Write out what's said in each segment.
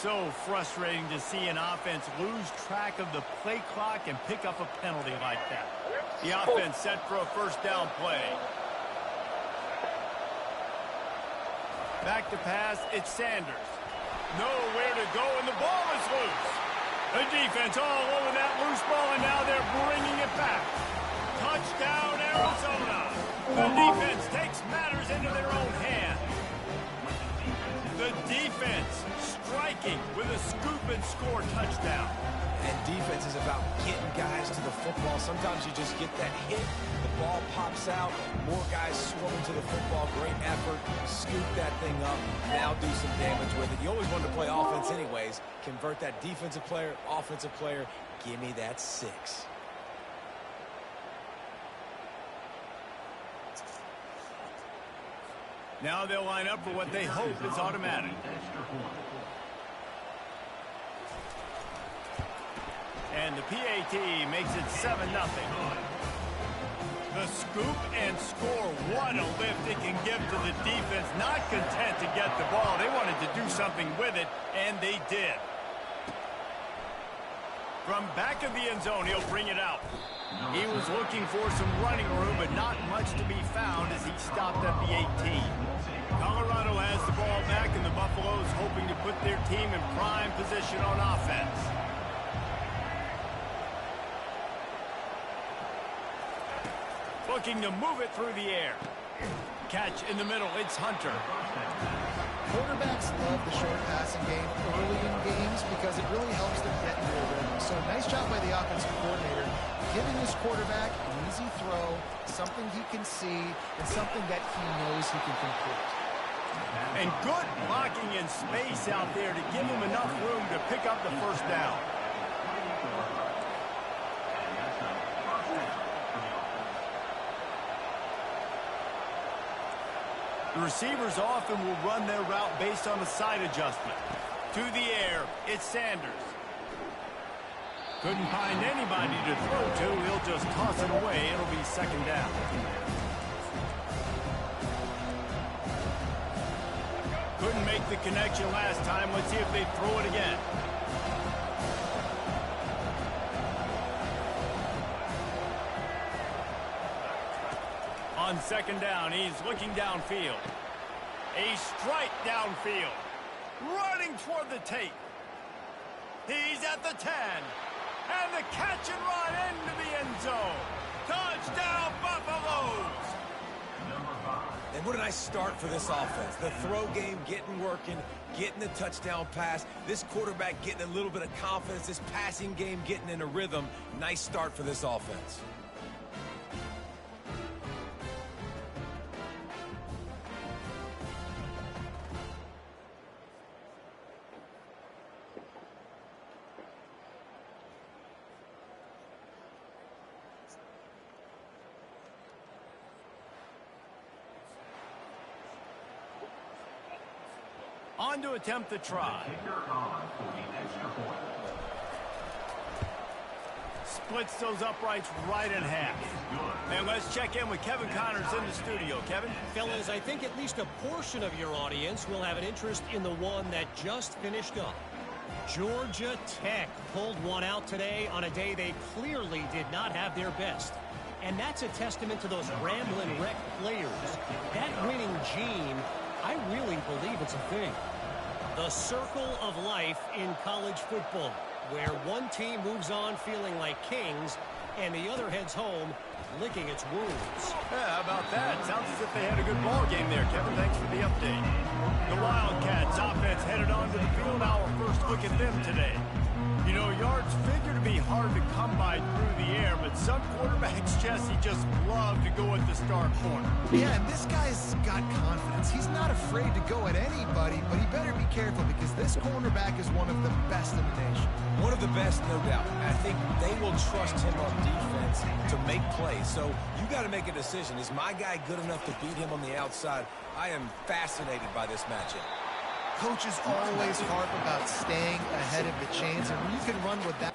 So frustrating to see an offense lose track of the play clock and pick up a penalty like that. The offense set for a first down play. Back to pass, it's Sanders. Nowhere to go, and the ball is loose. The defense all over that loose ball, and now they're bringing it back. Touchdown, Arizona. The defense takes matters into their own hands. The defense striking with a scoop and score touchdown. And defense is about getting guys to the football. Sometimes you just get that hit, the ball pops out, more guys swarming to the football. Great effort, scoop that thing up, now do some damage with it. You always wanted to play offense anyways. Convert that defensive player, offensive player. Give me that 6. Now they'll line up for what they hope is automatic. And the PAT makes it 7-0. The scoop and score. What a lift it can give to the defense. Not content to get the ball. They wanted to do something with it, and they did. From back of the end zone, he'll bring it out. He was looking for some running room, but not much to be found as he stopped at the 18. Colorado has the ball back, and the Buffaloes hoping to put their team in prime position on offense. Looking to move it through the air. Catch in the middle, it's Hunter. Quarterbacks love the short passing game early in games because it really helps them get into a rhythm. So nice job by the offensive coordinator, giving his quarterback an easy throw, something he can see, and something that he knows he can complete. And good blocking in space out there to give him enough room to pick up the first down. The receivers often will run their route based on a side adjustment. To the air, it's Sanders. Couldn't find anybody to throw to. He'll just toss it away. It'll be second down. Couldn't make the connection last time. Let's see if they throw it again. On second down, he's looking downfield. A strike downfield. Running toward the tape. He's at the 10. And the catch and run into the end zone. Touchdown, Buffaloes! And what a nice start for this offense. The throw game getting working, getting the touchdown pass. This quarterback getting a little bit of confidence. This passing game getting in a rhythm. Nice start for this offense. On to attempt the try. Splits those uprights right in half. And let's check in with Kevin Connors in the studio. Kevin? Fellas, I think at least a portion of your audience will have an interest in the one that just finished up. Georgia Tech pulled one out today on a day they clearly did not have their best. And that's a testament to those rambling wreck players. That winning gene, I really believe it's a thing. The circle of life in college football, where one team moves on feeling like kings and the other heads home licking its wounds. Yeah, how about that? Sounds as if they had a good ball game there, Kevin. Thanks for the update. The Wildcats offense headed onto the field. Our first look at them today. You know, yards figure to be hard to come by through the air, but some quarterbacks, Jesse, just love to go at the star corner. Yeah, and this guy's got confidence. He's not afraid to go at anybody, but he better be careful because this cornerback is one of the best in the nation. One of the best, no doubt. I think they will trust him on defense to make plays. So you got to make a decision. Is my guy good enough to beat him on the outside? I am fascinated by this matchup. Coaches always harp about staying ahead of the chains, and when you can run with that.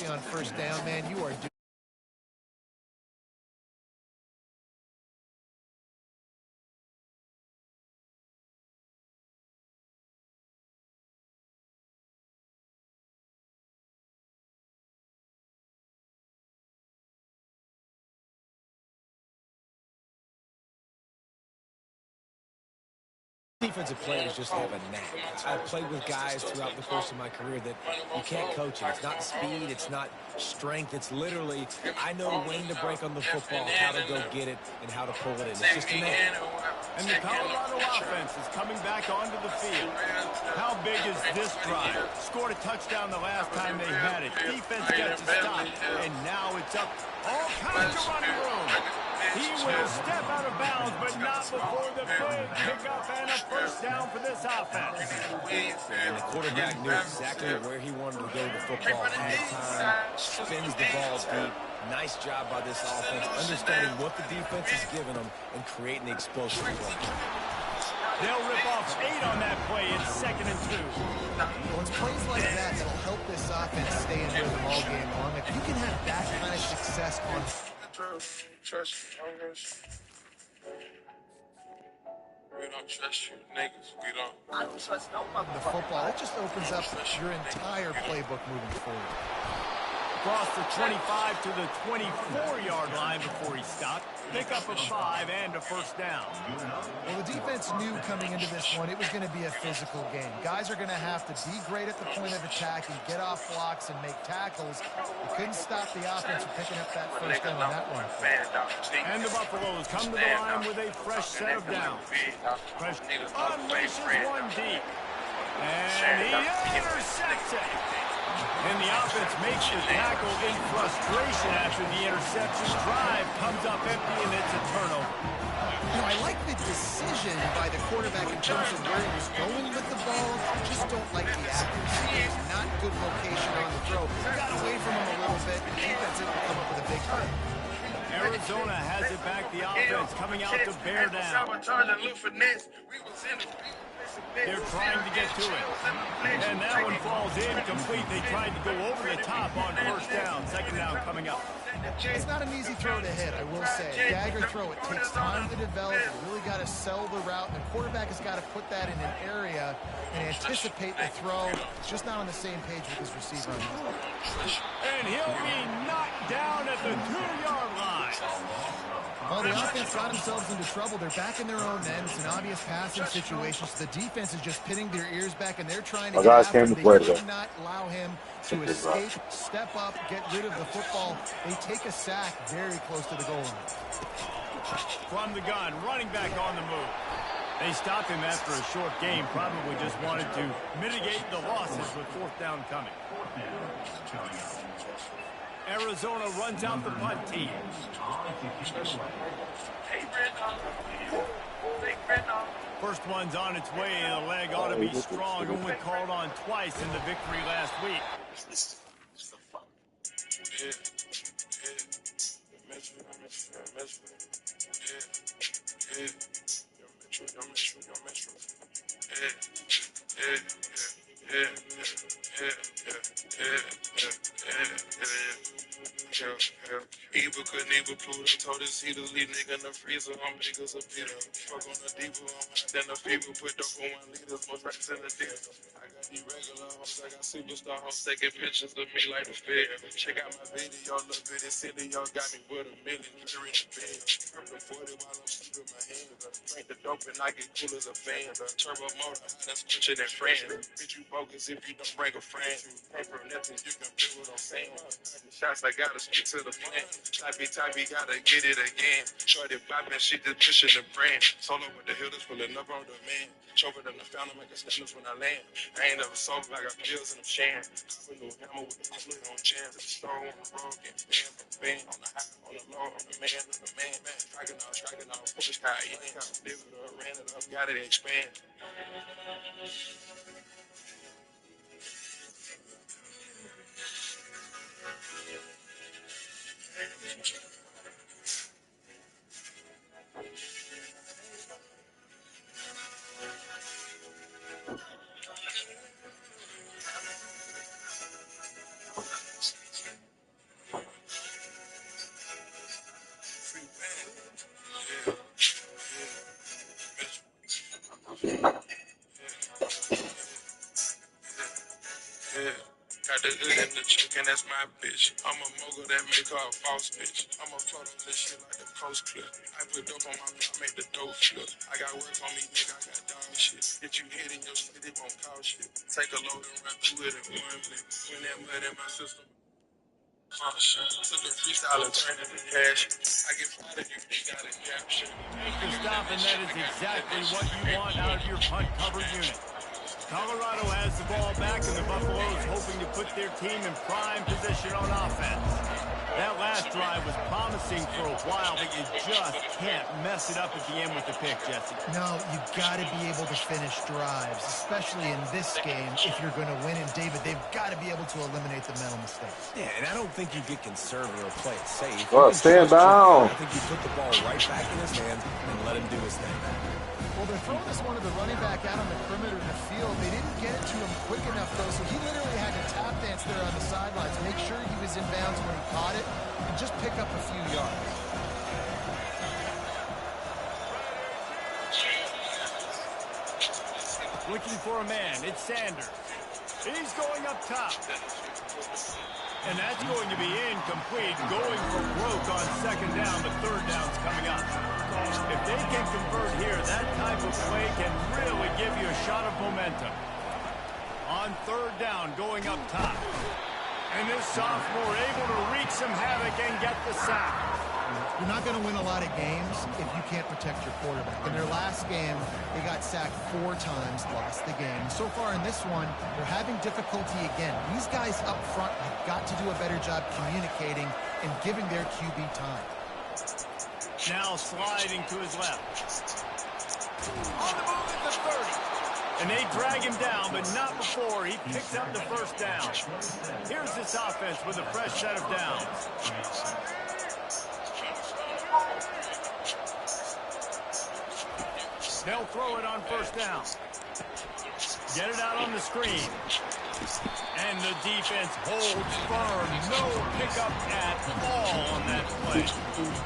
On first down, man, you are doing. Defensive players just have a knack. I've played with guys throughout the course of my career that you can't coach it. It's not speed, it's not strength. It's literally, I know when to break on the football, how to go get it, and how to pull it in. It's just a knack. And the Colorado offense is coming back onto the field. How big is this drive? Scored a touchdown the last time they had it. Defense gets a stop, and now it's up. All kinds of running room. He will step out of bounds, but not before the big pickup and a first down for this offense. And the quarterback knew exactly where he wanted to go with the football. Had time, spins the ball deep. Nice job by this offense, understanding what the defense is giving them and creating the explosive play. They'll rip off 8 on that play. It's 2nd and 2. Well, it's plays like that that'll help this offense stay in rhythm all game long. If you can have that kind of success on we don't trust you niggas. We don't. I don't trust nobody. The football, it just opens up your entire playbook moving forward. Across the 25 to the 24-yard line before he stopped. Pick up a 5 and a first down. Well, the defense knew coming into this one it was going to be a physical game. Guys are going to have to be great at the point of attack and get off blocks and make tackles. You couldn't stop the offense from picking up that first down on that one. And the Buffaloes come to the line with a fresh set of downs. Fresh unleashes one deep. And he intercepts it. And the offense makes the tackle in frustration after the interception. Drive comes up empty, and it's a turnover. You know, I like the decision by the quarterback in terms of where he was going with the ball. Just don't like the accuracy. It's not good location on the throw. Got away from him a little bit. The defense able to come up with a big hit. Arizona has it back. The offense coming out to bear down. They're trying to get to it. And that one falls incomplete. They tried to go over the top on first down. 2nd down coming up. It's not an easy throw to hit, I will say. Dagger throw, it takes time to develop. You really got to sell the route. And the quarterback has got to put that in an area and anticipate the throw. It's just not on the same page with his receiver. And he'll be knocked down at the 2-yard line. Well, the offense got themselves into trouble. They're back in their own end. It's an obvious passing situation. So the defense is just pinning their ears back, and they're trying to get after him. They did not allow him to escape, step up, get rid of the football. They take a sack very close to the goal line. From the gun, running back on the move. They stopped him after a short game. Probably just wanted to mitigate the losses with 4th down coming. Arizona runs out the punt team. First one's on its way, and the leg ought to be strong. Only called on twice in the victory last week. Either couldn't even prove it. Told his he to leave nigga in the freezer. I'm niggas a bitter. Fuck on the diva, I'm hot than the fever. Put dope on 1 liter, most racks in the deal. I got these regular hoes, I got superstar hoes taking pictures of me like the fair. Check out my video, little bitty silly, y'all got me with a million. Clear in the bed. Purple 40 while I'm sleeping my hands. Drink the dope and I get cool as a fan. Turbo motor, that's switching and friend. Bitch, you bogus if you don't bring a friend. Ain't from nothing, you can feel what I'm saying. Shots, I gotta stick to the plan. Typey, gotta get it again. Shorty poppin', she just pushing the brand. Solo with the hitters, pulling up on demand. Choker than the founder, make a status when I land. I ain't never sober, I got pills in the shan. Cop a new hammer with the split on chance. The store on the road, getting band on the high, on the low, on the man, striking off, push Cayenne. Live it up, ran it up, gotta expand. Yeah. Got the hood in the chicken, that's my bitch. I'm a mogul that make her a false bitch. I'm a float on this shit like a coast clip. I put dope on my mouth, make the dope flip. I got work on me, nigga, I got dog shit. If you hit in your shit, it won't cost shit. Take a load and run through it in 1 blink. When that mud in my system, took a freestyle and turned it to cash. I get fired if you got a caption. To stop, and that is exactly what you want out of your punt cover unit. Colorado has the ball back, and the Buffaloes hoping to put their team in prime position on offense. That last drive was promising for a while, but you just can't mess it up at the end with the pick, Jesse. No, you got to be able to finish drives, especially in this game if you're going to win. And David, they've got to be able to eliminate the mental mistakes. Yeah, and I don't think you get conservative or play it safe. Well, stand down. I think you put the ball right back in his hands and let him do his thing. Well, they're throwing this one to the running back out on the perimeter of the field. They didn't get it to him quick enough, though, so he literally had to tap dance there on the sidelines, make sure he was in bounds when he caught it, and just pick up a few yards. Looking for a man, it's Sanders. He's going up top. And that's going to be incomplete, going for broke on 2nd down, but 3rd down's coming up. If they can convert here, that type of play can really give you a shot of momentum. On 3rd down, going up top. And this sophomore able to wreak some havoc and get the sack. You're not going to win a lot of games if you can't protect your quarterback. In their last game, they got sacked 4 times, lost the game. So far in this one, they're having difficulty again. These guys up front have got to do a better job communicating and giving their QB time. Now sliding to his left. On the move at the 30. And they drag him down, but not before he picks up the 1st down. Here's this offense with a fresh set of downs. They'll throw it on 1st down. Get it out on the screen. And the defense holds firm. No pickup at all on that play.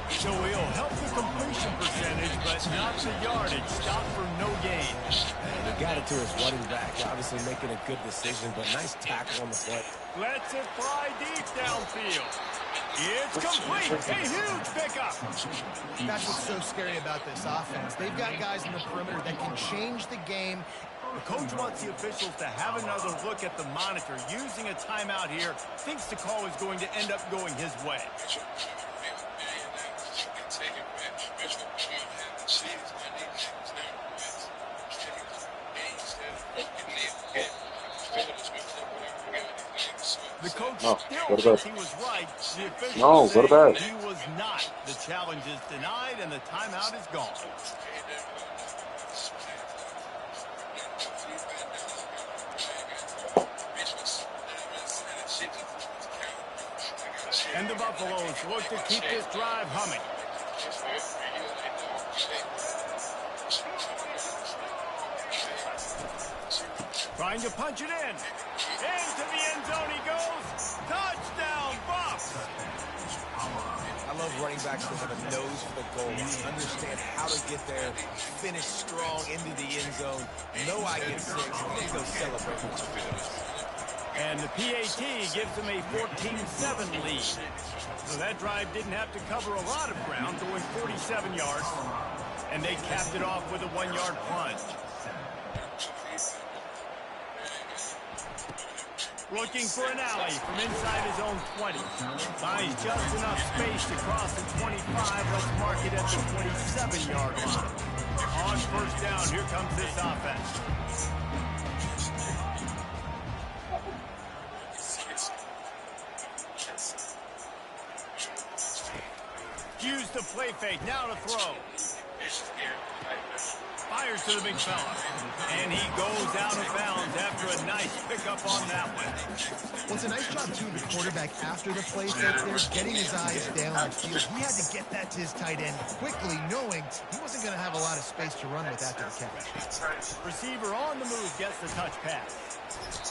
So he'll help the completion percentage, but not the yardage. Stop for no gain. And he got it to his running back, obviously making a good decision, but nice tackle on the play. Lets it fly deep downfield. It's complete. A huge pickup. That's what's so scary about this offense. They've got guys in the perimeter that can change the game. The coach wants the officials to have another look at the monitor. Using a timeout here, thinks the call is going to end up going his way. The coach still thinks he was right. The officials say he was not. The challenge is denied, and the timeout is gone. And the Buffaloes look to keep this drive humming. Trying to punch it in. Into the end zone he goes. Touchdown, Buffs! I love running backs that have a nose for the goal line. Understand how to get there, finish strong into the end zone. Know I get 6, and then go celebrate with your boys. And the PAT gives them a 14-7 lead. So that drive didn't have to cover a lot of ground, going 47 yards. And they capped it off with a 1-yard plunge. Looking for an alley from inside his own 20. Finds just enough space to cross the 25. Let's mark it at the 27-yard line. On first down, here comes this offense. Use the play fake, now to throw. Fires to the big fella. And he goes out of bounds after a nice pickup on that one. Well, it's a nice job, too, of the quarterback after the play fake there, getting his eyes down the field. He had to get that to his tight end quickly, knowing he wasn't going to have a lot of space to run with after the catch. Receiver on the move gets the touch pass.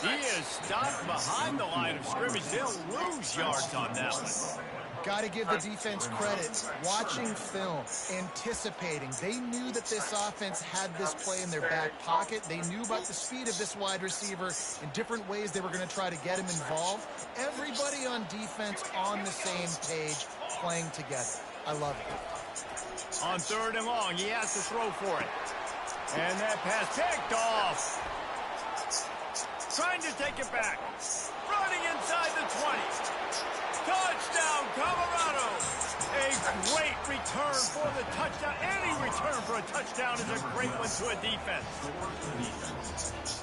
He is stopped behind the line of scrimmage. They'll lose yards on that one. Got to give the defense credit. Watching film, anticipating. They knew that this offense had this play in their back pocket. They knew about the speed of this wide receiver and different ways they were going to try to get him involved. Everybody on defense on the same page, playing together. I love it. On 3rd and long, he has to throw for it. And that pass picked off. Trying to take it back. Running inside the 20. Touchdown, Colorado! A great return for the touchdown. Any return for a touchdown is a great one to a defense.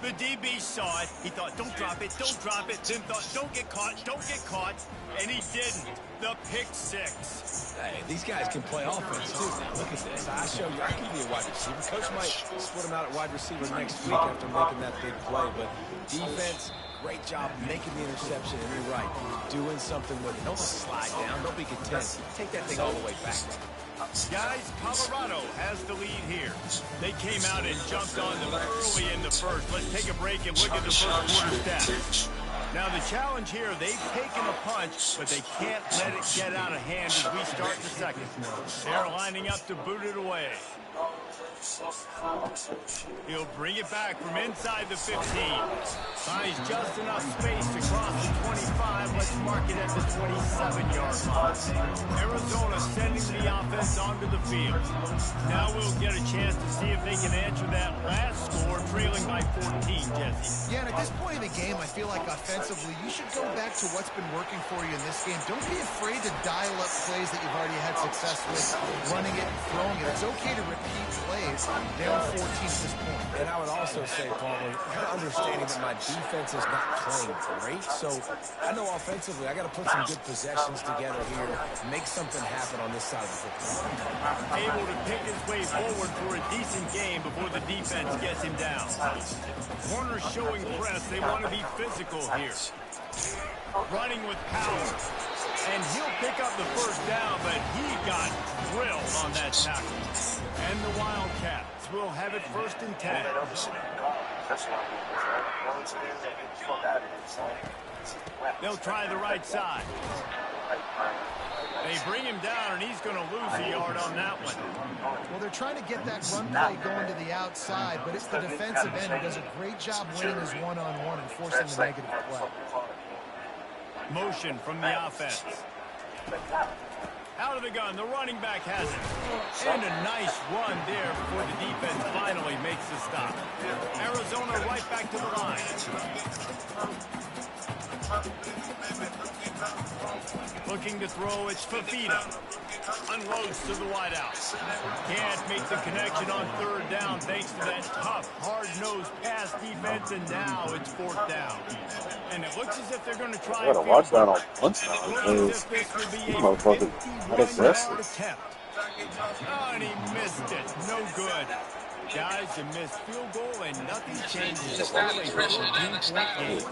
The DB saw it. He thought, don't drop it, don't drop it. Then thought, don't get caught, don't get caught. And he didn't. The pick 6. Hey, these guys can play offense, too. Now, look at this. I show you, I can be a wide receiver. Coach might split him out at wide receiver next week after making that big play. But defense, great job making the interception. And you're right, doing something with it. Don't just slide down. Don't be content. Take that thing all the way back. Guys, Colorado has the lead here. They came out and jumped on them early in the first. Let's take a break and look at the first quarter stats. Now, the challenge here, they've taken a punch, but they can't let it get out of hand as we start the second. They're lining up to boot it away. He'll bring it back from inside the 15. Finds just enough space to cross the 25. Let's mark it at the 27-yard line. Arizona sending the offense onto the field. Now we'll get a chance to see if they can answer that last score, trailing by 14, Jesse. Yeah, and at this point in the game, I feel like offensively, you should go back to what's been working for you in this game. Don't be afraid to dial up plays that you've already had success with, running it and throwing it. It's okay to repeat plays down 14 at this point. And I would also say, Palmer, understanding that my defense is not playing great, so I know offensively I got to put some good possessions together here, make something happen on this side of the football. Able to pick his way forward for a decent game before the defense gets him down. Corners showing press. They want to be physical here. Running with power. And he'll pick up the first down, but he got drilled on that tackle. And the Wildcats will have it 1st and 10. They'll try the right side. They bring him down, and he's going to lose a yard on that one. Well, they're trying to get that run play going to the outside, but it's the defensive end who does a great job winning his one-on-one and forcing the negative play. Motion from the offense. Out of the gun, the running back has it. And a nice run there before the defense finally makes the stop. Arizona right back to the line. Looking to throw, it's Fafita. Unloads to the wideout. Can't make the connection on 3rd down thanks to that tough, hard-nosed pass defense, and now it's 4th down. And it looks as if they're going to try I gotta watch that on punch now. Looks as if this will be a Motherfucker, how does that 51-yard attempt. Oh, and he missed it. No good. Guys, a missed field goal, and nothing changes. It's still a 14-point game.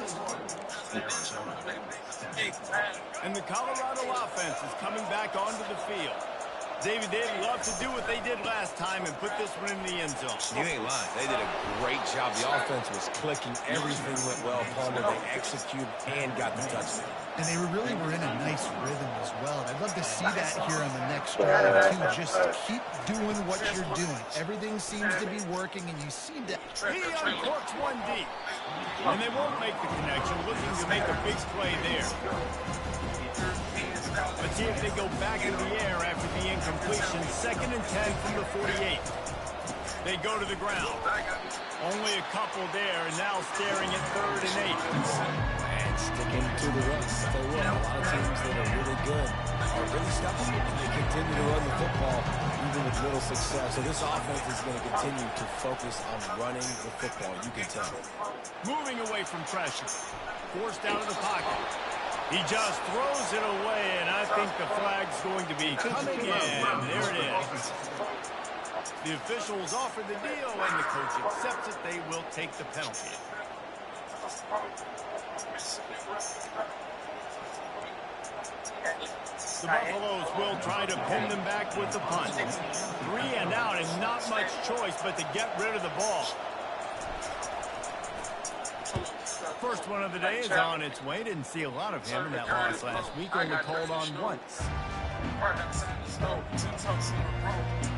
And the Colorado offense is coming back onto the field. David, they'd love to do what they did last time and put this one in the end zone. You ain't lying. They did a great job. The offense was clicking. Everything went well. Palmer, they executed and got the touchdown. And they really were in a nice rhythm as well. And I'd love to see that here on the next drive, too. Just keep doing what you're doing. Everything seems to be working, and you seem to... He uncorks one deep. And they won't make the connection, looking to make a big play there. Let's see if they go back in the air after the incompletion. 2nd and 10 from the 48. They go to the ground. Only a couple there, and now staring at 3rd and 8. And sticking to the run. I'll tell you what, a lot of teams that are really good are really stubborn, and they continue to run the football even with little success. So this offense is going to continue to focus on running the football. You can tell. Moving away from pressure. Forced out of the pocket. He just throws it away, and I think the flag's going to be coming in. There it is. The officials offer the deal, and the coach accepts it. They will take the penalty. The Buffaloes will try to pin them back with the punt. 3 and out, and not much choice but to get rid of the ball. First one of the day is on its way. Didn't see a lot of him in that loss last week. Only called on once.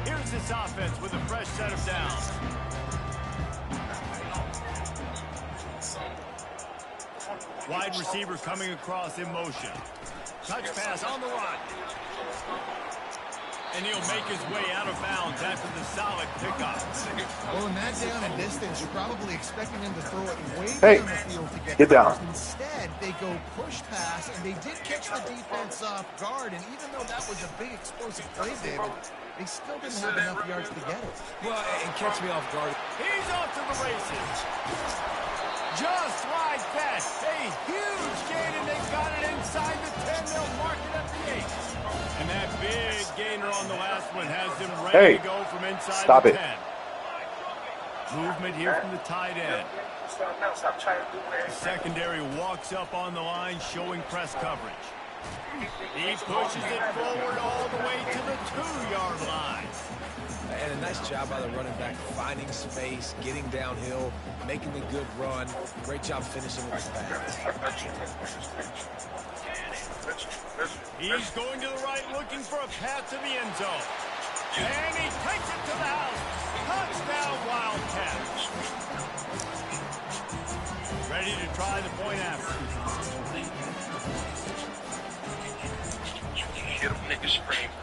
Here's this offense with a fresh set of downs. Wide receiver coming across in motion. Touch pass on the run. And he'll make his way out of bounds after the solid pickup. Well, in that down and distance, you're probably expecting him to throw it way down the field to get down. Instead, they go push pass, and they did catch the defense off guard. And even though that was a big explosive play, David, they still didn't have enough yards to get it. Well, and catch me off guard. He's off to the races. Just like that. A huge gain, and they've got it inside the 10. They'll mark it at the 8. And that big gainer on the last one has them ready to go from inside the 10. Movement here from the tight end. The secondary walks up on the line, showing press coverage. He pushes it forward all the way to the 2-yard line. And a nice job by the running back, finding space, getting downhill, making a good run. Great job finishing with his pass. He's going to the right, looking for a path to the end zone. And he takes it to the house. Touchdown, Wildcats. Ready to try the point after.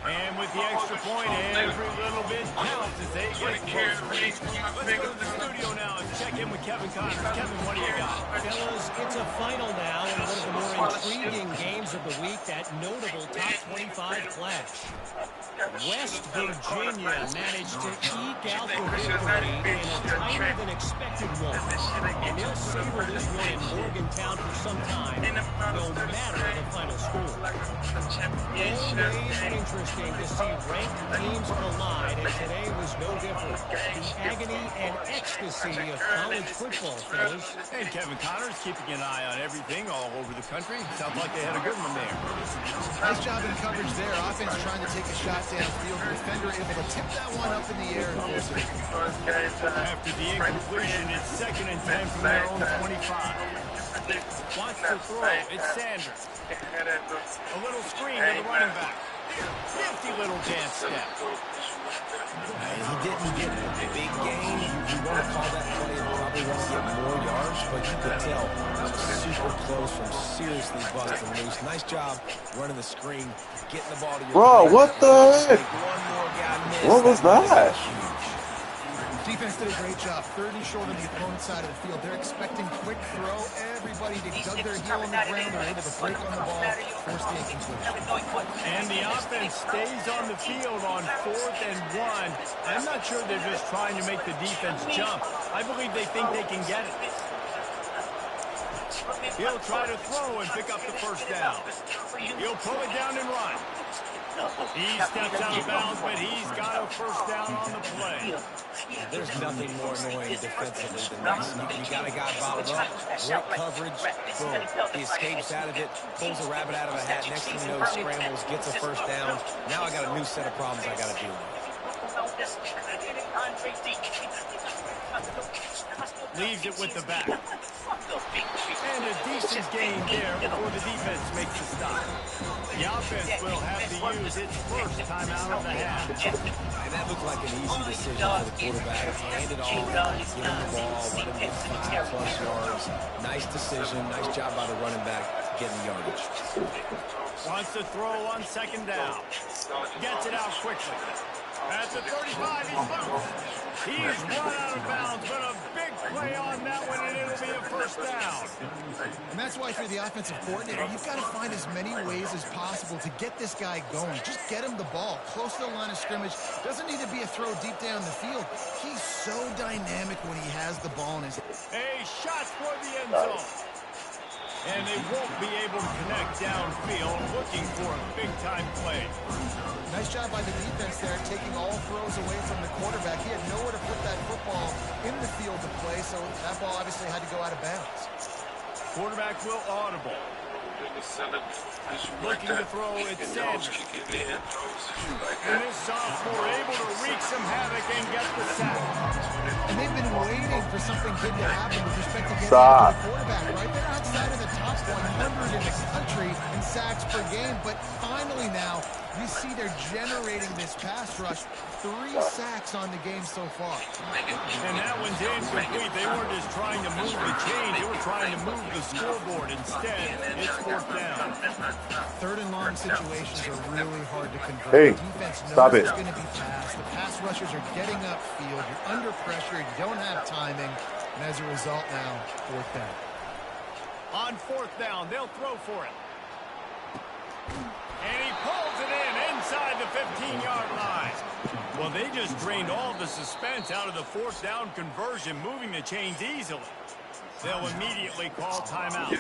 And with the extra point, every little bit counts as they get closer. Let's go to the studio now and check in with Kevin Connors. Kevin, what do you got? Fellas, it's a final now in one of the more intriguing games of the week, that notable top 25 clash. West Virginia managed to eke out the victory in a tighter than expected one. And they'll savor this one in Morgantown for some time, no matter the final score. Always interesting to see ranked teams collide, and today was no different. The agony and ecstasy of college football, fellas. And Kevin Connors keeping an eye on everything all over the country. Sounds like they had a good one there. Nice job in coverage there. Offense trying to take a shot downfield. The defender able to tip that one up in the air. After the incompletion, it's 2nd and 10 from their own 25. Wants to throw. It's Sanders. A little screen to the running back. Nifty little dance step. He didn't get a big gain. You want to call that play and probably want to get more yards, but you could tell that was super close from seriously busting loose. Nice job running the screen, getting the ball to your Bro, what the heck? One more guy missed. What was that? Defense did a great job. 30 short on the opponent's side of the field. They're expecting quick throw. Everybody dug their heel on the ground. They're able to break on the ball, force the incompletion. And the offense stays on the field on 4th and 1. I'm not sure they're just trying to make the defense jump. I believe they think they can get it. He'll try to throw and pick up the first down. He'll pull it down and run. He steps out of bounds, but he's got a first down on the play. There's nothing more annoying defensively than this. You got a guy bottled up, great coverage, boom. He escapes out of it, pulls a rabbit out of a hat, next thing you know, scrambles, gets a first down. Now I got a new set of problems I got to deal with. Leaves it with the back. And a decent gain there before the defense makes the stop. The offense will have to use its first timeout of the half. And that looked like an easy decision for the quarterback. Hand it off, give him the ball, let him get 5+ yards. Nice decision, nice job by the running back getting the yardage. Wants to throw on second down. Gets it out quickly. At the 35, he's loose. He's run out of bounds, but a big play on that one, and it'll be a first down. And that's why, if you're the offensive coordinator, you've got to find as many ways as possible to get this guy going. Just get him the ball close to the line of scrimmage. Doesn't need to be a throw deep down the field. He's so dynamic when he has the ball in his hand. A shot for the end zone. And they won't be able to connect downfield, looking for a big-time play. Nice job by the defense there, taking all throws away from the quarterback. He had nowhere to put that football in the field to play, so that ball obviously had to go out of bounds. Quarterback will audible. Looking to throw, it's Sanders. And this sophomore able to wreak some havoc and get the sack. And they've been waiting for something big to happen with respect to getting after the quarterback, right? They're outside of the top 100 in the country in sacks per game, but finally now you see they're generating this pass rush. 3 sacks on the game so far. And that one's incomplete. They weren't just trying to move the chain. They were trying to move the scoreboard. Instead, it's 4th down. 3rd and long situations are really hard to convert. Hey, the defense knows stop it. it's going to be passed. The pass rushers are getting upfield. You're under pressure. You don't have timing. And as a result now, 4th down. On 4th down, they'll throw for it. And he pulls it in inside the 15-yard line. Well, they just drained all the suspense out of the 4th down conversion, moving the chains easily. They'll immediately call timeout.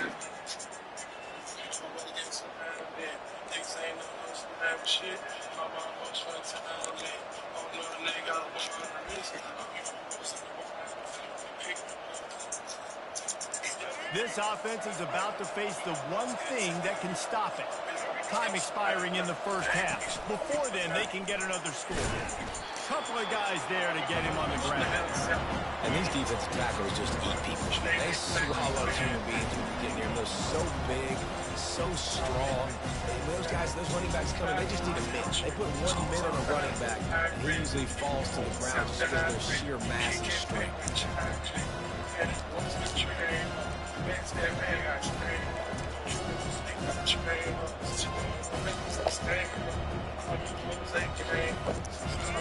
This offense is about to face the one thing that can stop it. Time expiring in the first half. Before then, they can get another score. Couple of guys there to get him on the ground. And these defensive tackles just eat people. They swallow human beings when you get near them. They're so big, so strong. Those guys, those running backs coming, they just need a mid. They put 1 mid on a running back, and he usually falls to the ground just because of their sheer mass and strength.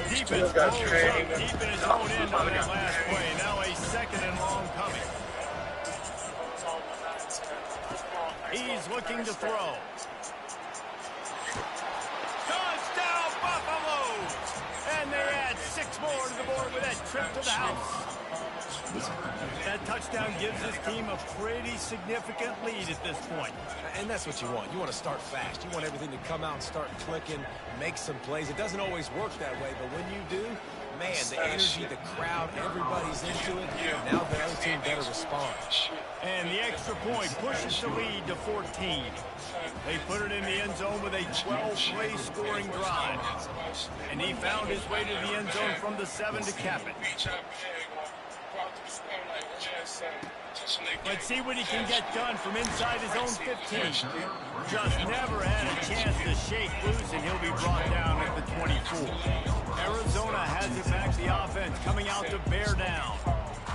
Defense goes up deep in his own end on that last play. Now a 2nd and long coming. He's looking to throw. Touchdown, Buffaloes! And they add 6 more to the board with that trip to the house. That touchdown gives his team a pretty significant lead at this point. And that's what you want. You want to start fast. You want everything to come out and start clicking, make some plays. It doesn't always work that way, but when you do, man, the energy, the crowd, everybody's into it. Now the other team better respond. And the extra point pushes the lead to 14. They put it in the end zone with a 12-play scoring drive. And he found his way to the end zone from the 7 to cap it. Let's see what he can get done from inside his own 15. Just never had a chance to shake loose, and he'll be brought down at the 24. Arizona has it back, the offense coming out to bear down.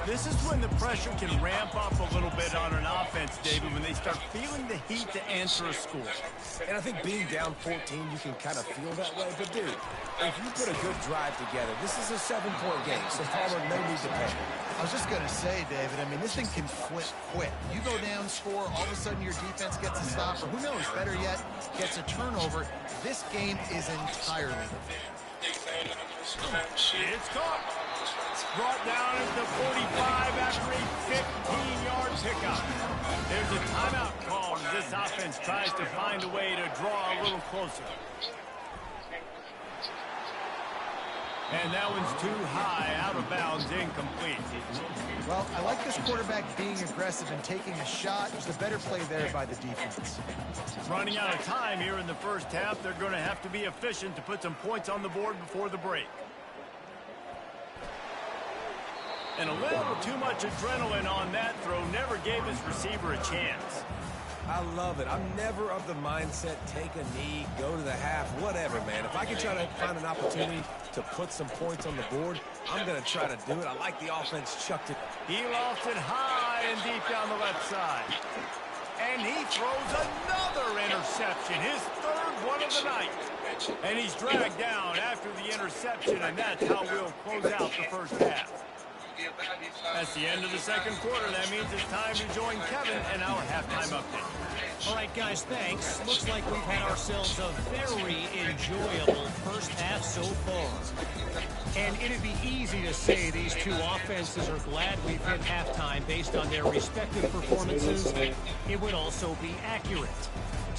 This is when the pressure can ramp up a little bit on an offense, David, when they start feeling the heat to answer a score. And I think being down 14, you can kind of feel that way. But, dude, if you put a good drive together, this is a 7-point game, so Palmer, no need to panic. I was just going to say, David, I mean, this thing can flip quick. You go down, score, all of a sudden your defense gets a stop, or who knows, better yet, gets a turnover. This game is entirely different. It's caught. Brought down at the 45 after a 15-yard pickup. There's a timeout called as this offense tries to find a way to draw a little closer. And that one's too high, out of bounds, incomplete. Well, I like this quarterback being aggressive and taking a shot. There's a better play there by the defense. Running out of time here in the first half, they're going to have to be efficient to put some points on the board before the break. And a little too much adrenaline on that throw never gave his receiver a chance. I love it. I'm never of the mindset, take a knee, go to the half, whatever, man. If I can try to find an opportunity to put some points on the board, I'm going to try to do it. I like the offense chucked it. He lofted high and deep down the left side. And he throws another interception, his third one of the night. And he's dragged down after the interception, and that's how we'll close out the first half. That's the end of the second quarter. That means it's time to join Kevin in our halftime update. All right, guys, thanks. Looks like we've had ourselves a very enjoyable first half so far. And it'd be easy to say these two offenses are glad we've hit halftime based on their respective performances. It would also be accurate.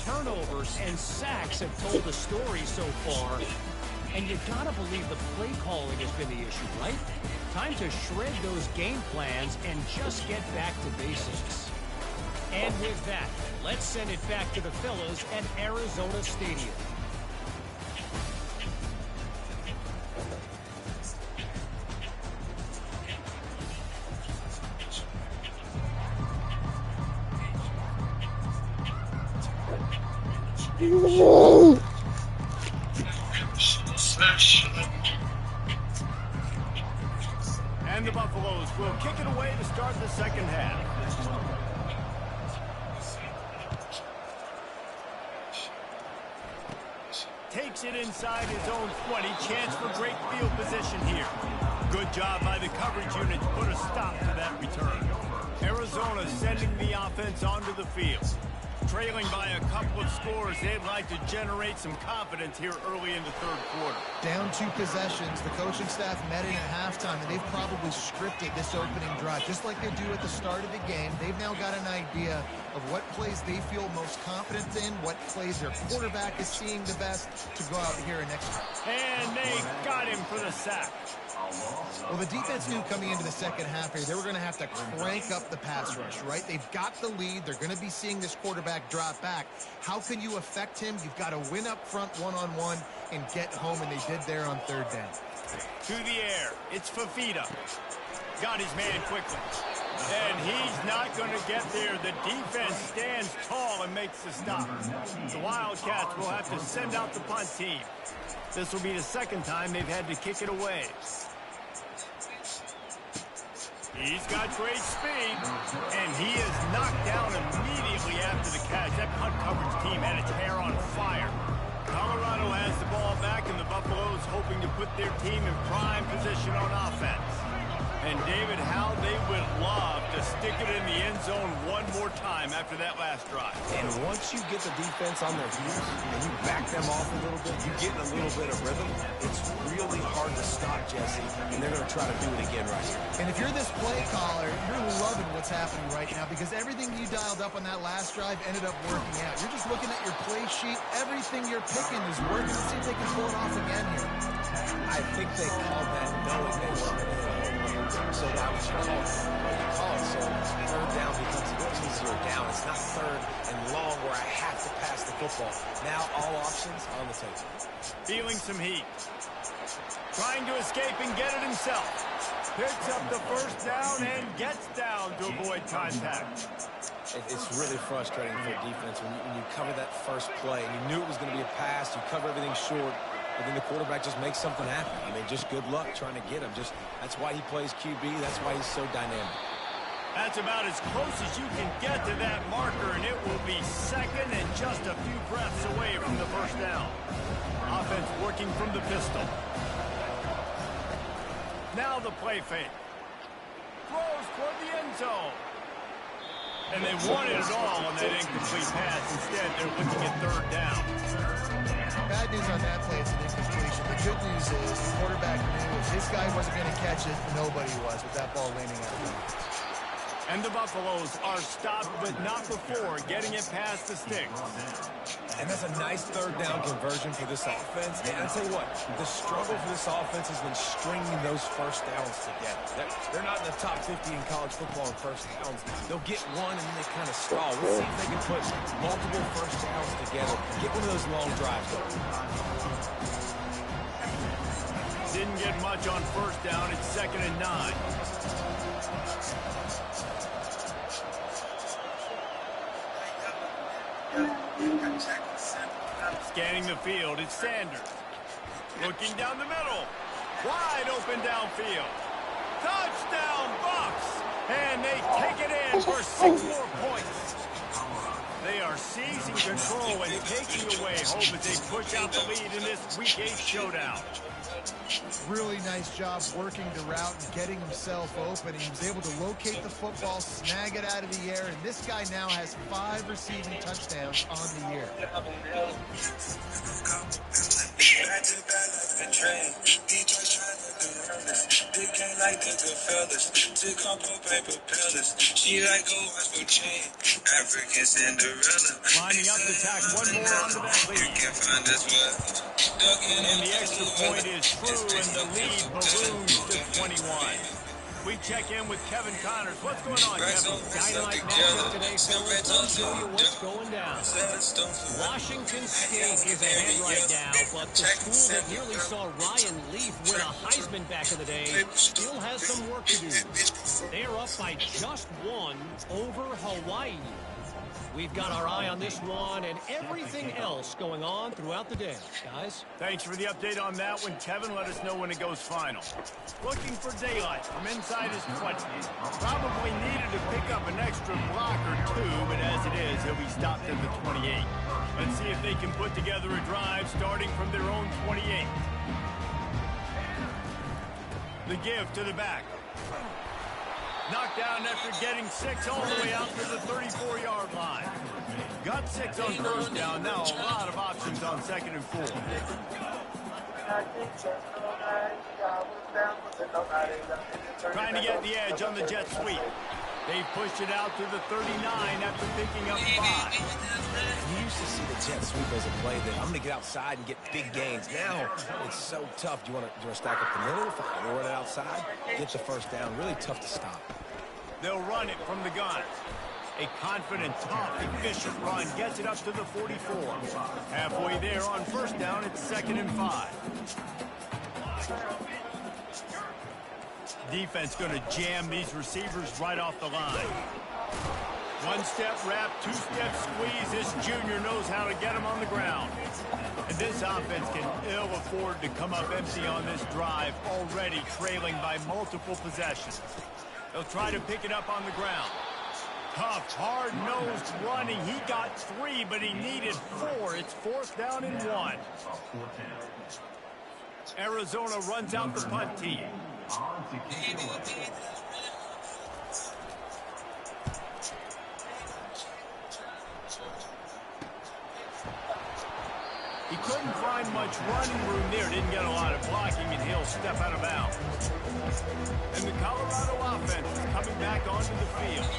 Turnovers and sacks have told the story so far. And you gotta believe the play calling has been the issue, right? Time to shred those game plans and just get back to basics. And with that, let's send it back to the fellas at Arizona Stadium. And the Buffaloes will kick it away to start the second half. Takes it inside his own 20. Chance for great field position here. Good job by the coverage unit to put a stop to that return. Arizona sending the offense onto the field. Trailing by a couple of scores, they'd like to generate some confidence here early in the third quarter. Down 2 possessions. The coaching staff met in at halftime, and they've probably scripted this opening drive. Just like they do at the start of the game, they've now got an idea of what plays they feel most confident in, what plays their quarterback is seeing the best to go out here and execute. And they got him for the sack. Well, the defense knew coming into the second half here, they were going to have to crank up the pass rush, right? They've got the lead. They're going to be seeing this quarterback drop back. How can you affect him? You've got to win up front one-on-one and get home, and they did there on third down. To the air. It's Fafita. Got his man quickly. And he's not going to get there. The defense stands tall and makes the stop. The Wildcats will have to send out the punt team. This will be the second time they've had to kick it away. He's got great speed, and he is knocked down immediately after the catch. That punt coverage team had its hair on fire. Colorado has the ball back, and the Buffaloes hoping to put their team in prime position on offense. And David, how they would love to stick it in the end zone one more time after that last drive. And once you get the defense on their heels and you back them off a little bit, you get in a little bit of rhythm, it's really hard to stop, Jesse, and they're going to try to do it again right here. And if you're this play caller, you're loving what's happening right now because everything you dialed up on that last drive ended up working out. You're just looking at your play sheet. Everything you're picking is working. Let's see if they can pull it off again here. I think they called that knowing they were going to hit. So that was your call. So third down becomes an easier down. It's not third and long where I have to pass the football. Now all options on the table. Feeling some heat. Trying to escape and get it himself. Picks up the first down and gets down to avoid contact. It's really frustrating for defense when you cover that first play and you knew it was going to be a pass. You cover everything short. But then the quarterback just makes something happen. I mean, just good luck trying to get him. That's why he plays QB. That's why he's so dynamic. That's about as close as you can get to that marker, and it will be second and just a few breaths away from the first down. Offense working from the pistol. Now the play fake. Throws toward the end zone. And they wanted it all on that incomplete pass. Instead, they're looking at third down. Bad news on that play is an incompletion. The good news is the quarterback knew if this guy wasn't going to catch it, nobody was with that ball landing out of bounds. And the Buffaloes are stopped, but not before getting it past the sticks. And that's a nice third down conversion for this offense. And I'll tell you what, the struggle for this offense has been stringing those first downs together. They're not in the top 50 in college football in first downs. They'll get one and then they kind of stall. Let's see if they can put multiple first downs together. Get one of those long drives going. didn't get much on first down. It's 2nd and 9. Scanning the field, it's Sanders. Looking down the middle. Wide open downfield. Touchdown, Bucs! And they take it in for 6 more points. They are seizing control and taking away hope as they push out the lead in this Week 8 showdown. Really nice job working the route and getting himself open. He was able to locate the football, snag it out of the air, and this guy now has 5 receiving touchdowns on the year. Lining up to tack one more onto that lead. And the extra point is true, and the lead balloons to 21. We check in with Kevin Connors. What's going on, Kevin? Dynamite matchup today, fellas. Let me show you what's going down. Washington State is ahead right now, but the school that nearly saw Ryan Leaf win a Heisman back in the day still has some work to do. They're up by just 1 over Hawaii. We've got our eye on this one and everything else going on throughout the day, guys. Thanks for the update on that one, Kevin. Let us know when it goes final. Looking for daylight from inside his 20. Probably needed to pick up an extra block or 2, but as it is, he'll be stopped at the 28. Let's see if they can put together a drive starting from their own 28. The give to the back. Knocked down after getting 6 all the way out to the 34-yard line. Got 6 on first down. Now a lot of options on 2nd and 4. Trying to get the edge on the jet sweep. They pushed it out to the 39 after picking up 5. You used to see the jet sweep as a play that I'm going to get outside and get big gains. Now it's so tough. Do you want to stack up the middle, throw it outside, get the first down? Really tough to stop. They'll run it from the gun. A confident, tough, efficient run gets it up to the 44. Halfway there on first down, it's 2nd and 5. Defense going to jam these receivers right off the line. 1-step wrap, 2-step squeeze. This junior knows how to get him on the ground. And this offense can ill afford to come up empty on this drive, already trailing by multiple possessions. They'll try to pick it up on the ground. Tough, hard-nosed running. He got 3, but he needed 4. It's 4th down and 1. Arizona runs out the punt team. He couldn't find much running room there. Didn't get a lot of blocking, and he'll step out of bounds. And the Colorado offense is coming back onto the field.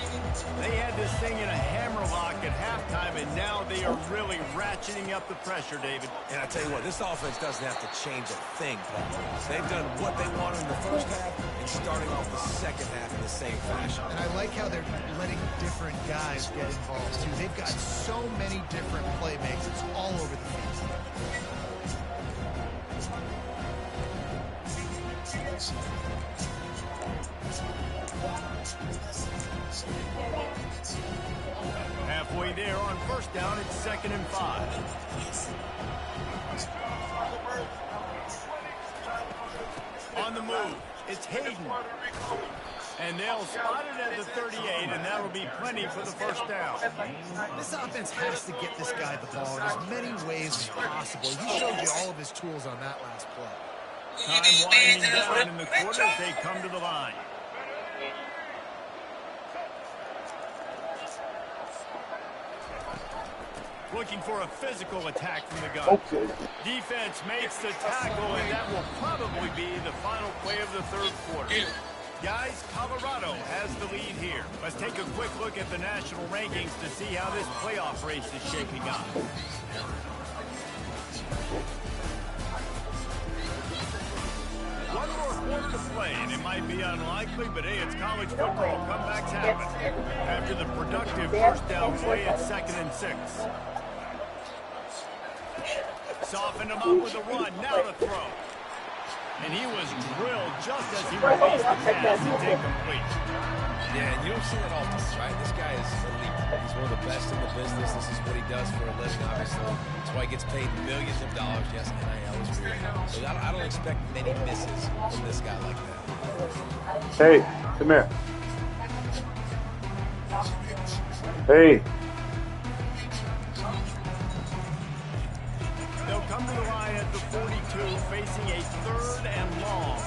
They had this thing in a hammerlock at halftime, and now they are really ratcheting up the pressure, David. And I tell you what, this offense doesn't have to change a thing, Paul. They've done what they wanted in the first half and starting off the second half in the same fashion. And I like how they're letting different guys get involved, too. They've got so many different playmakers all over the field. Halfway there on first down, it's 2nd and 5. On the move, it's Hayden. And they'll spot it at the 38, and that'll be plenty for the first down. This offense has to get this guy the ball in as many ways as possible. He showed you all of his tools on that last play. Time winding down in the quarter as they come to the line. Looking for a physical attack from the gun. Okay. Defense makes the tackle, and that will probably be the final play of the 3rd quarter. Guys, Colorado has the lead here. Let's take a quick look at the national rankings to see how this playoff race is shaping up. One more quarter to play, and it might be unlikely, but hey, it's college football. Comebacks happen. After the productive first down play, it's 2nd and 6. Soften him up with a run. Now the throw. And he was drilled just as he released the pass. It's incomplete. Yeah, and you don't see that all the time, right? This guy is elite. He's one of the best in the business. This is what he does for a living, obviously. That's why he gets paid millions of dollars. Yes, NIL is real. So I don't expect many misses from this guy like that. Hey, come here. Hey. They'll come to the line at the 42, facing a 3rd and long.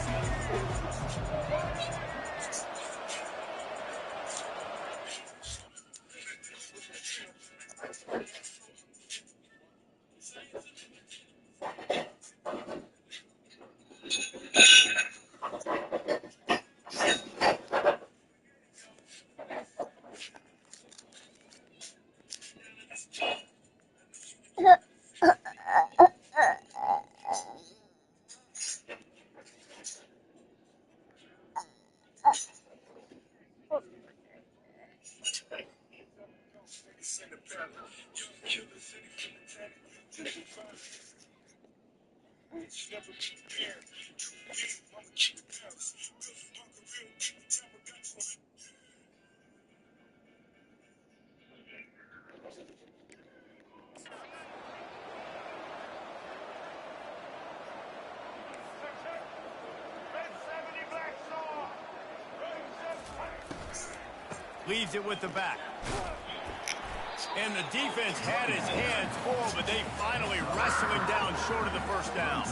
Leaves it with the back. And the defense had his hands full, but they finally wrestle him down short of the first down.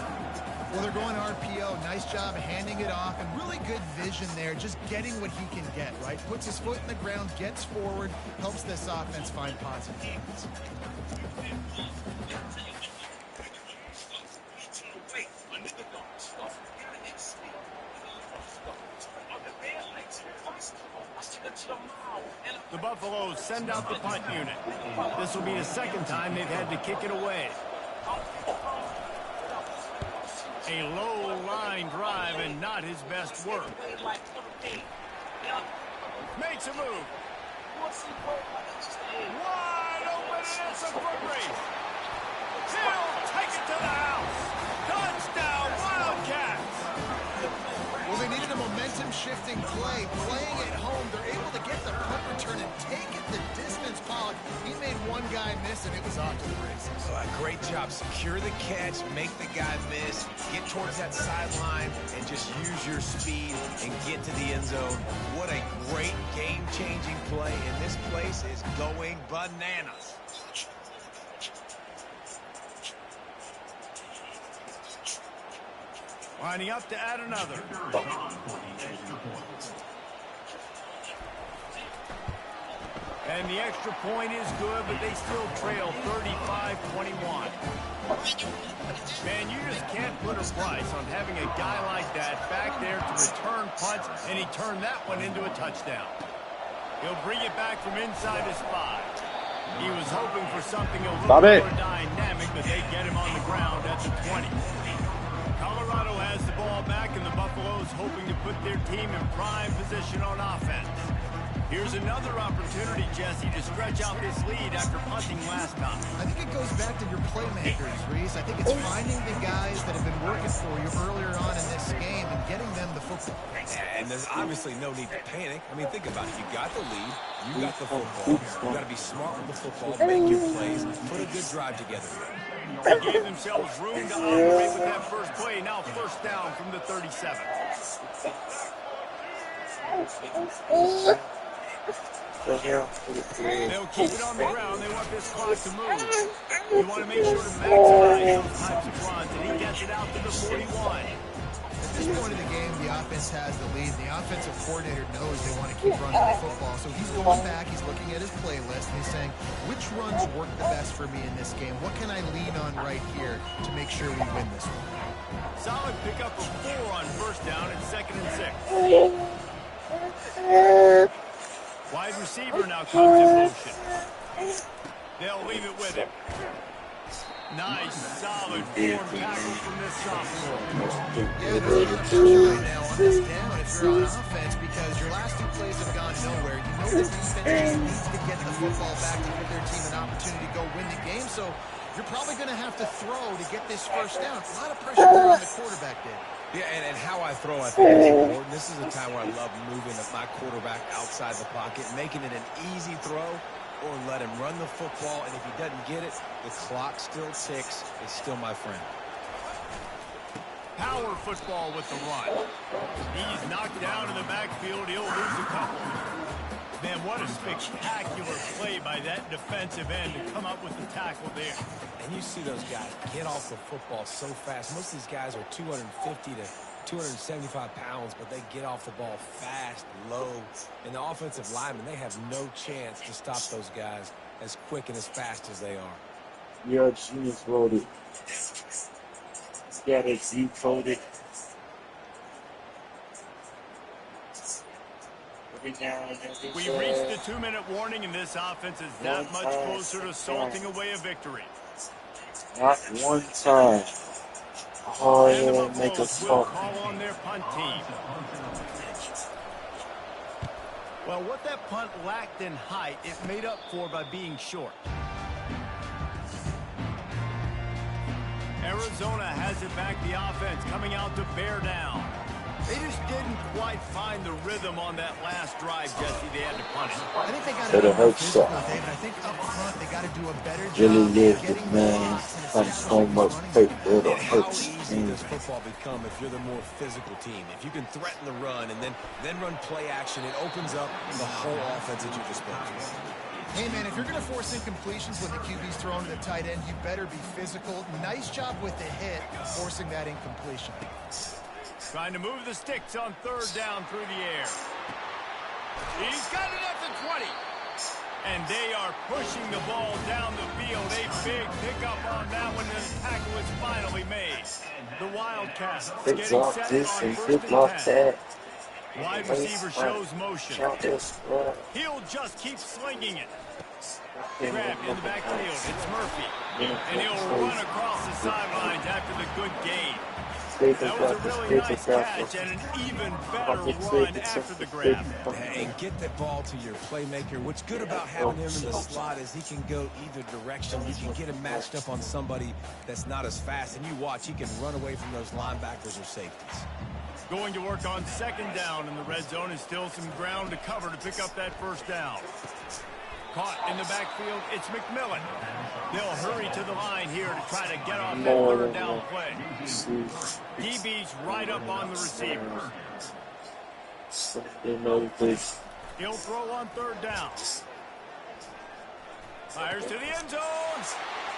Well, they're going RPO. Nice job handing it off, and really good vision there, just getting what he can get, right? Puts his foot in the ground, gets forward, helps this offense find positive points. The Buffaloes send out the punt unit. This will be the 2nd time they've had to kick it away. A low line drive and not his best work. Makes a move. Wide open, and it's a foot race. He'll take it to the house. Touchdown, Wildcats. Well, they needed a momentum-shifting play. Playing at home, they're able to get the punt return and take it the distance. Pollock, he made one guy miss, and it was off to the races. Great job. Secure the catch, make the guy miss, get towards that sideline, and just use your speed and get to the end zone. What a great game-changing play, and this place is going bananas. Winding up to add another. And the extra point is good, but they still trail 35-21. Man, you just can't put a price on having a guy like that back there to return punts, and he turned that one into a touchdown. He'll bring it back from inside his 5. He was hoping for something a little more dynamic, but they get him on the ground at the 20. Colorado has the ball back, and the Buffaloes hoping to put their team in prime position on offense. Here's another opportunity, Jesse, to stretch out this lead after punting last time. I think it goes back to your playmakers, Reese. I think it's finding the guys that have been working for you earlier on in this game and getting them the football. And there's obviously no need to panic. I mean, think about it. You got the lead. You got the football. You got to be smart with the football, make your plays, put a good drive together. They gave themselves room to operate with that first play. Now 1st down from the 37. They'll keep it on the ground. They want this clock to move. You want to make sure to maximize those types of runs, and he gets it out to the 41. At this point of the game, the offense has the lead. The offensive coordinator knows they want to keep running the football. So he's going back, he's looking at his playlist, and he's saying, which runs work the best for me in this game? What can I lean on right here to make sure we win this one? Solid pickup of 4 on 1st down and 2nd and 6. Wide receiver now comes in motion. They'll leave it with him. Nice, solid form tackle from this sophomore. Yeah, there's a lot of pressure right now on this down if you're on offense because your last 2 plays have gone nowhere. You know the defense needs to get the football back to give their team an opportunity to go win the game, so you're probably going to have to throw to get this 1st down. A lot of pressure there on the quarterback, Dave. Yeah, and how I throw, I think, is important. This is a time where I love moving my quarterback outside the pocket, making it an easy throw, or let him run the football, and if he doesn't get it, the clock still ticks. It's still my friend. Power football with the run. He's knocked down in the backfield. He'll lose a couple. Man, what a spectacular play by that defensive end to come up with the tackle there. And you see those guys get off the football so fast. Most of these guys are 250 to 275 pounds, but they get off the ball fast, low. And the offensive linemen, they have no chance to stop those guys as quick and as fast as they are. Yeah, genius loaded. Got it decoded. We reached the 2-minute warning, and this offense is that much closer to salting away a victory. Not one time. Oh, And the yeah, make Buffaloes us will talk. call on their punt team. Well, what that punt lacked in height, it made up for by being short. Arizona has it back, the offense coming out to bear down. They just didn't quite find the rhythm on that last drive, Jesse. They had to punt it. I think they got Better to hope be so. physical, David. I think up front they got to do a better job Really live getting this the man. box and Comes so establishing much running paper. It'll And how hurt. easy does football become if you're the more physical team? If you can threaten the run and then run play action, it opens up the whole offense at your disposal. Hey, man, if you're going to force incompletions when the QB's thrown to the tight end, you better be physical. Nice job with the hit, forcing that incompletion. Trying to move the sticks on 3rd down through the air. He's got it at the 20. And they are pushing the ball down the field. A big pickup on that one, and the tackle is finally made. The Wildcats They getting block set this on and 1st they and block 10. that. Wide receiver shows motion. Count this. He'll just keep slinging it. Grabbed in the backfield. It's Murphy. And he'll run across the sidelines after the good gain. That was a really nice catch and an even better run after the grab. And get that ball to your playmaker. What's good about having him in the slot is he can go either direction. You can get him matched up on somebody that's not as fast. And you watch, he can run away from those linebackers or safeties. Going to work on 2nd down in the red zone, and still some ground to cover to pick up that 1st down. Caught in the backfield, it's McMillan. They'll hurry to the line here to try to get off that 3rd down play. DB's right up on the receivers. He'll throw on 3rd down. Fires to the end zone.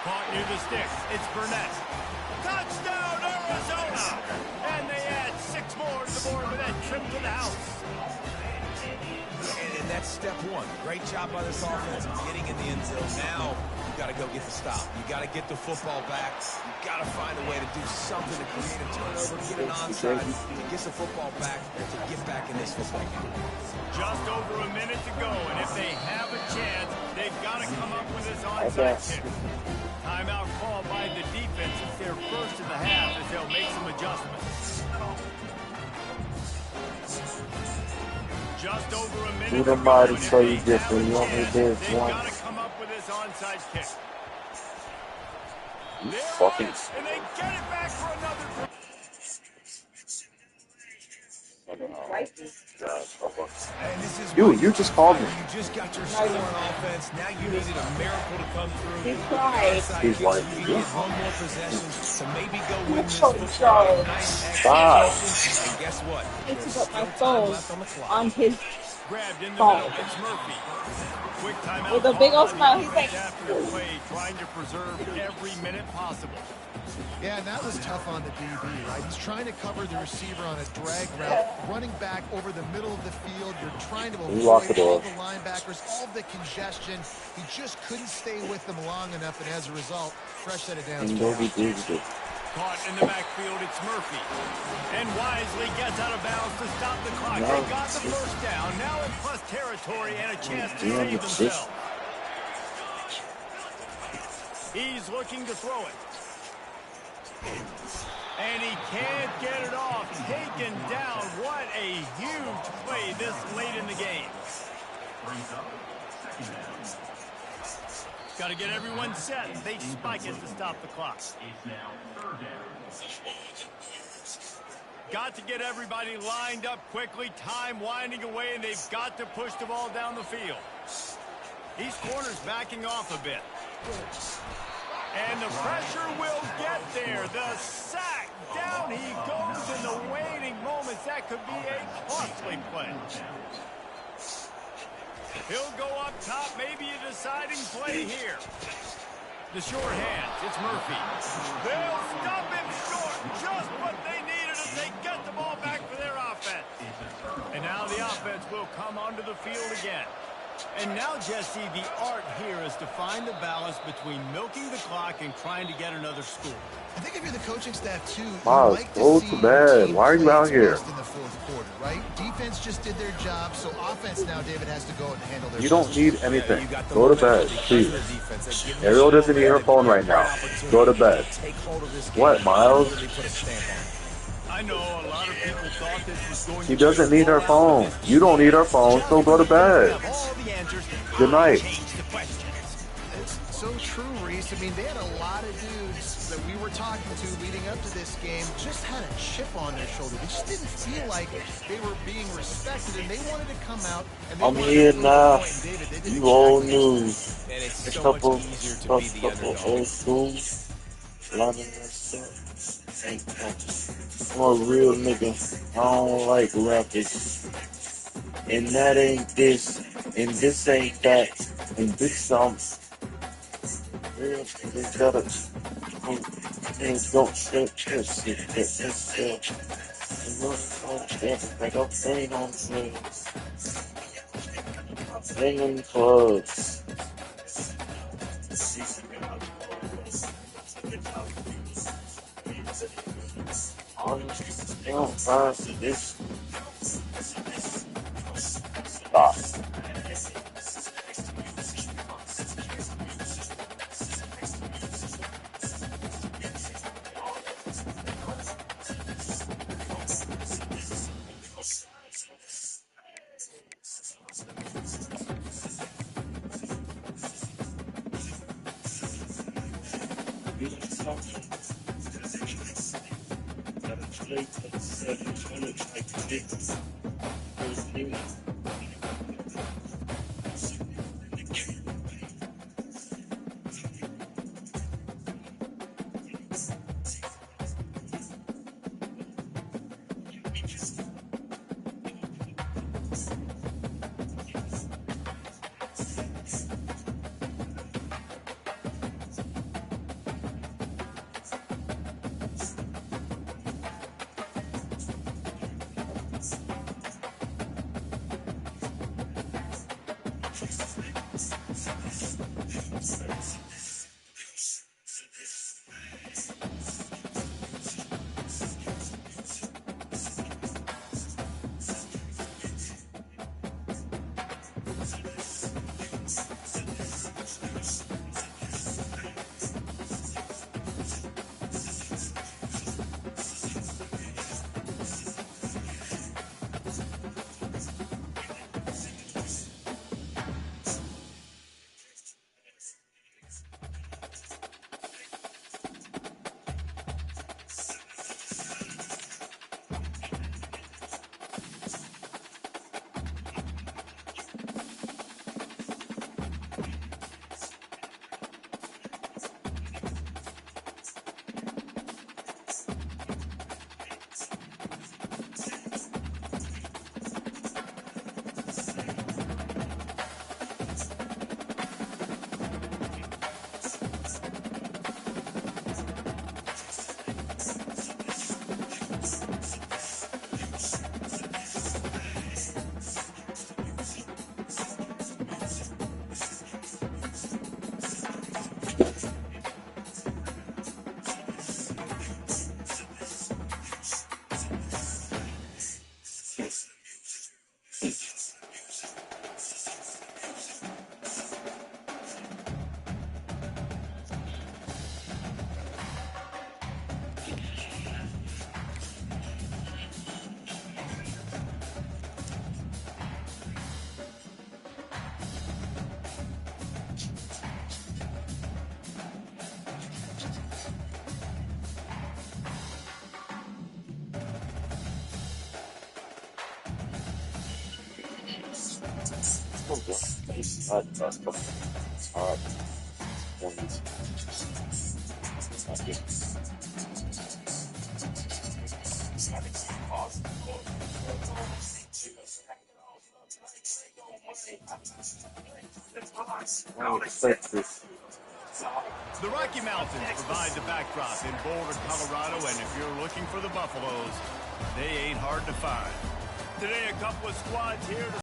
Caught near the sticks. It's Burnett. Touchdown, Arizona! And they add 6 more to the board with that trip to the house. And that's step one. Great job by this offense getting in the end zone. Now you got to go get the stop. You got to get the football back. You got to find a way to do something to create a turnover, get an onside, to get the football back, to get back in this football game. Just over a minute to go, and if they have a chance, they've got to come up with this onside kick. Timeout called by the defense. It's their first of the half as they'll make some adjustments. Just over a minute to go. Somebody tell you different. You want me to do it They've got to come up with this onside kick. Fucking. And they get it back for another. You just called me. You just got your score on offense. Now you needed a miracle to come through. He cried. He's like, You get one more possession to maybe go win this football. Nice wow. execution. And guess what? I There's took up my still time phone left on the clock. on his Grabbed in the phone. middle. It's Murphy. Quick timeout. With a big old call smile, by the he's like, defense after the play, trying to preserve every minute possible. Yeah, and that was tough on the DB, right? He's trying to cover the receiver on a drag route, running back over the middle of the field. You're trying to avoid all the linebackers, all the congestion. He just couldn't stay with them long enough, and as a result, fresh set of downs. Caught in the backfield, it's Murphy. And wisely gets out of bounds to stop the clock. They got the 1st down. Now in plus territory and a chance to save themselves. He's looking to throw it. And he can't get it off. Taken down. What a huge play this late in the game. Got to get everyone set. They spike it to stop the clock. Got to get everybody lined up quickly, time winding away, and they've got to push the ball down the field. These corners backing off a bit. And the pressure will get there. The sack. Down he goes in the waiting moments. That could be a costly play. He'll go up top. Maybe a deciding play here. The short hands. It's Murphy. They'll stop him short. Just what they needed as they get the ball back for their offense. And now the offense will come onto the field again. And now, Jesse, the art here is to find the balance between milking the clock and trying to get another score. I think if you're the coaching staff, too, Miles, you like go to to see bed. team Why are you play out its here? best in the fourth quarter, right? Defense just did their job, so offense now, David, has to go and handle their You don't business. need anything. You got the Go to momentum bed, because please. of the defense. They give you Ariel the doesn't need her shot, phone they right give you now. the opportunity Go to bed. Take hold of this What, game Miles? and really put a stamp on it. I know a lot of people thought this was going She to be doesn't a need her blowout, phone. but this You don't need her phone, just so go to when you think we bed. have all the answers, Good night. change the questions. It's so true, Reese. I mean, they had a lot of dudes that we were talking to leading up to this game just had a chip on their shoulder. They just didn't feel like they were being respected, and they wanted to come out and they I'm wanted here to prove a now. point. And David, they did You old exactly just that. news. And it's A so couple, much easier to be the couple underdog. old schools. Lining us up. I'm a real nigga. I don't like rappers. And that ain't this. And this ain't that. And this something. Real niggas gotta. Things don't step. Like I'm saying on things. Singing clubs. They don't find this. Stop. The Rocky Mountains provide the backdrop in Boulder, Colorado, and if you're looking for the Buffaloes, they ain't hard to find. Today, a couple of squads here to